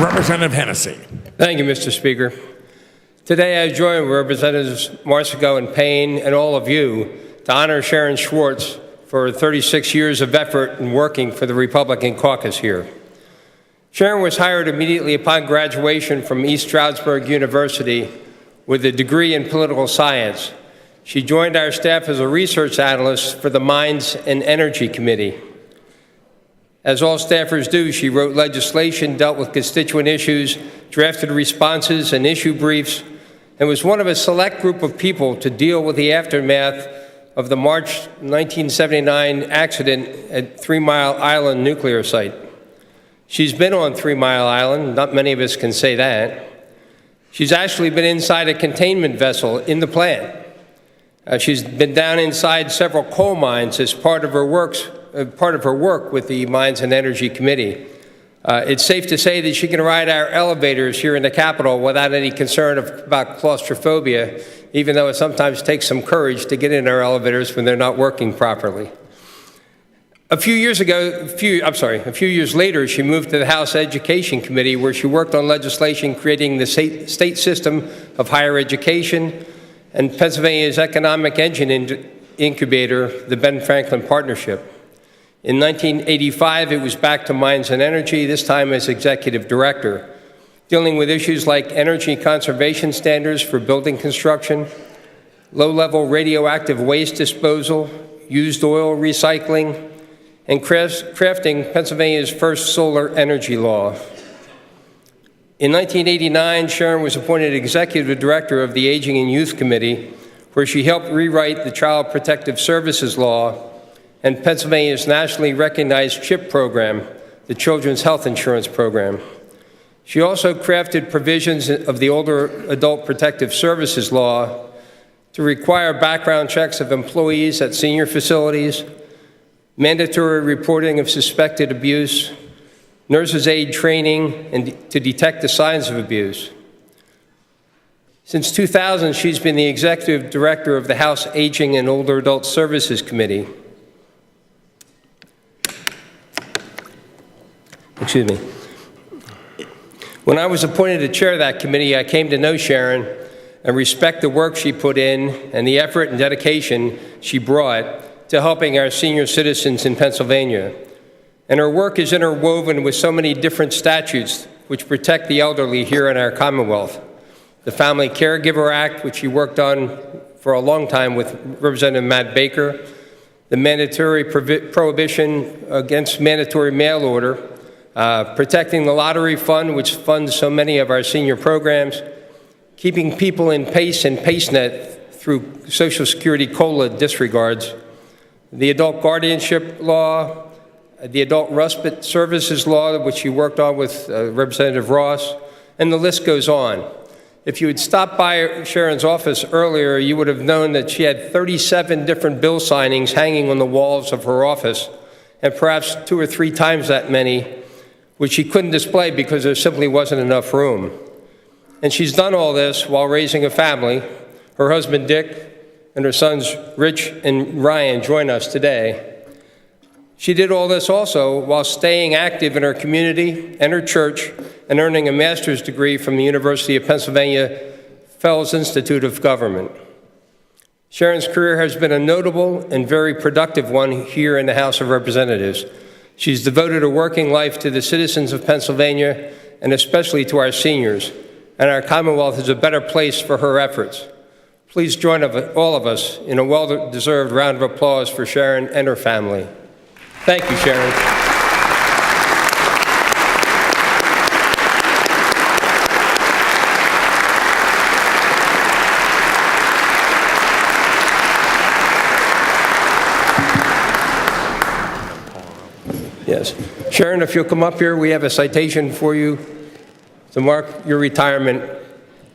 Representative Hennessey. Thank you, Mr. Speaker. Today I join Representatives Marsico and Payne and all of you to honor Sharon Schwartz for 36 years of effort in working for the Republican caucus here. Sharon was hired immediately upon graduation from East Stroudsburg University with a degree in political science. She joined our staff as a research analyst for the Mines and Energy Committee. As all staffers do, she wrote legislation, dealt with constituent issues, drafted responses and issue briefs, and was one of a select group of people to deal with the aftermath of the March 1979 accident at 3 Mile Island nuclear site. She's been on 3 Mile Island. Not many of us can say that. She's actually been inside a containment vessel in the plant. She's been down inside several coal mines as part of her work with the Mines and Energy Committee. It's safe to say that she can ride our elevators here in the Capitol without any concern about claustrophobia, even though it sometimes takes some courage to get in our elevators when they're not working properly. A few years later, she moved to the House Education Committee, where she worked on legislation creating the state system of higher education and Pennsylvania's economic engine incubator, the Ben Franklin Partnership. In 1985, it was back to Mines and Energy, this time as Executive Director, dealing with issues like energy conservation standards for building construction, low-level radioactive waste disposal, used oil recycling, and crafting Pennsylvania's first solar energy law. In 1989, Sharon was appointed Executive Director of the Aging and Youth Committee, where she helped rewrite the Child Protective Services Law and Pennsylvania's nationally recognized CHIP program, the Children's Health Insurance Program. She also crafted provisions of the Older Adult Protective Services Law to require background checks of employees at senior facilities, mandatory reporting of suspected abuse, nurses' aid training, and to detect the signs of abuse. Since 2000, she's been the Executive Director of the House Aging and Older Adult Services Committee. Excuse me. When I was appointed to chair that committee, I came to know Sharon and respect the work she put in and the effort and dedication she brought to helping our senior citizens in Pennsylvania. And her work is interwoven with so many different statutes which protect the elderly here in our Commonwealth. The Family Caregiver Act, which she worked on for a long time with Representative Matt Baker, the mandatory prohibition against mandatory mail order, protecting the lottery fund, which funds so many of our senior programs, keeping people in PACE and PACENet through Social Security COLA disregards, the adult guardianship law, the adult respite services law, which she worked on with Representative Ross, and the list goes on. If you had stopped by Sharon's office earlier, you would have known that she had 37 different bill signings hanging on the walls of her office, and perhaps 2 or 3 times that many, which she couldn't display because there simply wasn't enough room. And she's done all this while raising a family. Her husband, Dick, and her sons, Rich and Ryan, join us today. She did all this also while staying active in her community and her church and earning a master's degree from the University of Pennsylvania Fells Institute of Government. Sharon's career has been a notable and very productive one here in the House of Representatives. She's devoted her working life to the citizens of Pennsylvania and especially to our seniors, and our Commonwealth is a better place for her efforts. Please join all of us in a well-deserved round of applause for Sharon and her family. Thank you, Sharon. Yes. Sharon, if you'll come up here, we have a citation for you to mark your retirement